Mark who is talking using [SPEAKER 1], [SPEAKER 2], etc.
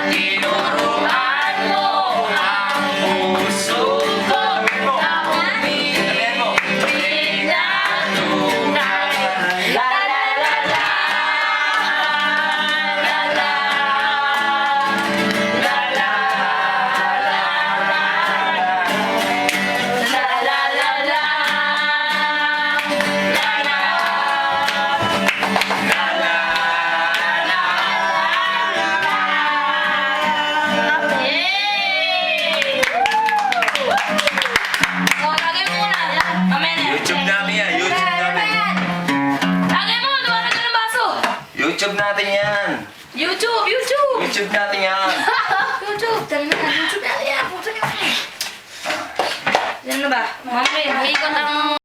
[SPEAKER 1] tinuruan mo ang puso ko na umiinig na tunay. La la la la, la la, la la, la la, la la la. YouTube natin yan, YouTube natin.
[SPEAKER 2] Lagay mo, duwara ka ng baso.
[SPEAKER 1] YouTube natin yan.
[SPEAKER 2] YouTube, YouTube.
[SPEAKER 1] YouTube natin yan.
[SPEAKER 2] YouTube, tama na, YouTube na yan. Puta ka na. Yan na ba? Mamaya, may ikot ang